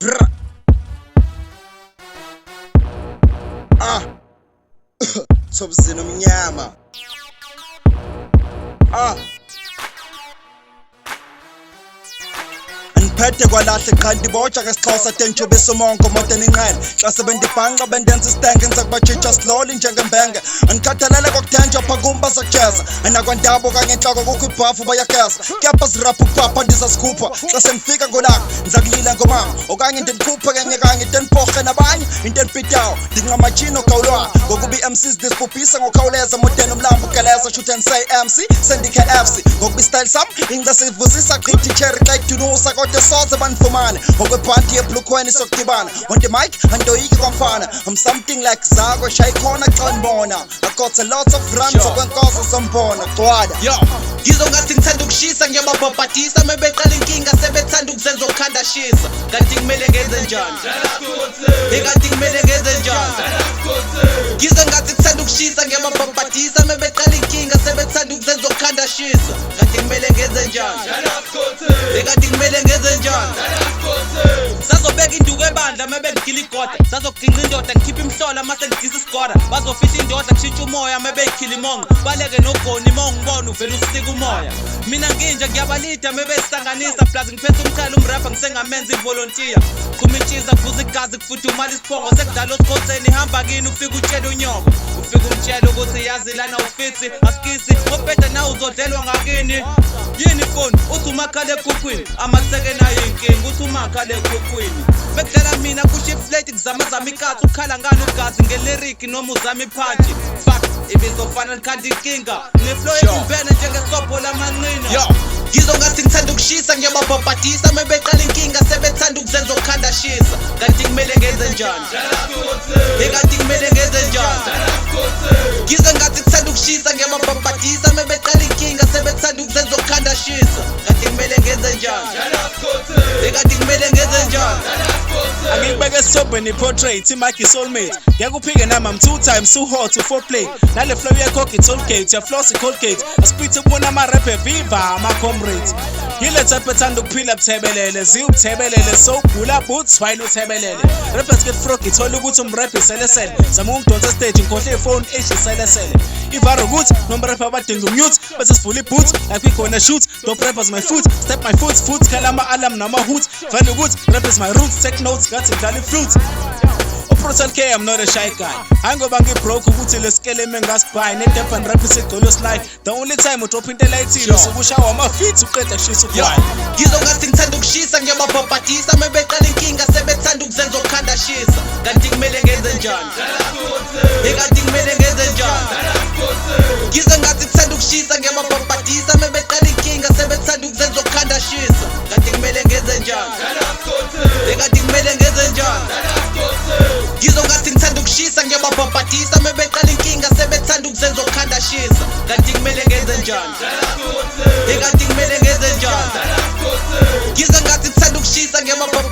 Brr. Thobzini omnyama. Phethe kwalahle qhanti botsha ke sixhosa tenjobe somongo modern inqele xa sebendibhanqa bendenza istange ngiza kubajija slowly njengembenge andikhathalele kokuthenjwa phakumba sakujeza anakwandabo kanye enhloko kukho ibhafu bayageza kepha zirapha upapa ndizasikhupha xa sengifika ngolanga ndiza kulila ngomama okanye ndinikhuphe kanye ndeniporhe nabanye into enibhitawo ndinqamajino gawulwana ngokuba i-MCs ndisibhubhisa ngokhawuleza modern umlambo ugeleza shoot and say MC sendikhe FC ngokuba istyle sam ingca sivusisa gqithi cherry xa idunusa kodwa soze banifumane okwebhanti yeblukhweni sokudibana on the mic andoyiki kwamfana I'm something like Zago shayikhona xa ndibona I got a lot of runs okwenkozo zombona gcwada yo ngizongathi ngithanda ukushisa ngiyababhabhadisa mebeqala inkinga sebethanda ukuzenza okhanda shisa kanti kumele ngenze njani kanti kumele ngenze njani ngizongathi ngithanda ukushisa ngiyababhabhadisa mebeqala inkinga sebethanda ukuzenza okhanda shisa kanti kumele ngenze njani kanti kumele ngenze njani sazobeka induku ebandla mebengigila igoda sazoginqa indoda ngikhipha imhlola mase ngidisa isigora bazofisa indoda kushintsha umoya mebeyikhila imongo baleke nogoni mongibona uvela usika umoya mina nginje ngiyabalida mebesisanganisa plus ngiphethe umkhalo umrapha ngisengamenza ivolunteer kumintshiza kuvuza igazi kufudumala isiphongo sekudala osikhoseni ihamba kini ufika utshela unyoko ufika umtshela ukuthi yazi lana ufithi asikisi opeda nawe uzodlelwa ngakini yini phone uthi umakhala ekhukhwini amasekena yinkinga uthi umakhala ekhukhwini bekudlala mina kushift late kuzamazama ikathu ukhala ngani ugazi ngeliriki noma uzama iphanji fuck ibizofana likhanda inkinga neflow ebumbene njengesobho lamanqina ngizongathi ngithanda ukushisa ngiyababhabhadisa mebeqala inkinga sebethanda ukuzenza okhanda shisa kanti kumele ngenze njani kanti kumele ngenze njani ngizongathi ngithanda ukushisa ngiyababhabhadisa mebeqala inkinga sebethanda ukuzenza okhanda shisa kanti kumele ngenze njani kanti kumele ngenze njani angibeke esobeni portrait imaki soulmate ngiyakuphike nama I'm 2 times too hot to foreplay nale flow yakho toll gate ya floss colgate aspithe ubona ama rap viva ama comrades yilethe ethanda ukuphila buthebelele ziubuthebelele so gula boots while uthebelele rappers get frog ithola ukuthi umrap iselesele zama ungidonsa stage ngikhohle iphone ejiselesele ivaro ukuthi nomrap abadinga umute bese sivula iboots like we gonna shoot top rappers my foot step my foot kalama alarm nama hoot vale ukuthi rap is my roots take notes ngathi ngidlala fruit Brutal K, I'm not a shy guy. Hangoba ngibroke ukuthi leskele mengasibhayi nedep and rap isigcolo slide. The only time udrop into light zero sokushawa ama-feet uqeda kushisa ugwayi. Ngizongathi ngithanda ukushisa ngiyababhabhadisa mebeqala inkinga sebethanda ukuzenza okhanda shisa kanti kumele ngenze njani kanti kumele ngenze njani ngizongathi ngithanda ukushisa ngiyababhabhadisa mebeqala inkinga sebethanda ukuzenza okhanda shisa kanti kumele ngenze njani kanti kumele ngenze njani ngizongathi ngithanda ukushisa ngiyababhabhadisa mebeqala inkinga sebethanda ukuzenza okhanda shisa kanti kumele ngenze njani kanti kumele ngenze njani ngizongathi ngithanda ukushisa ngiyababhabhadisa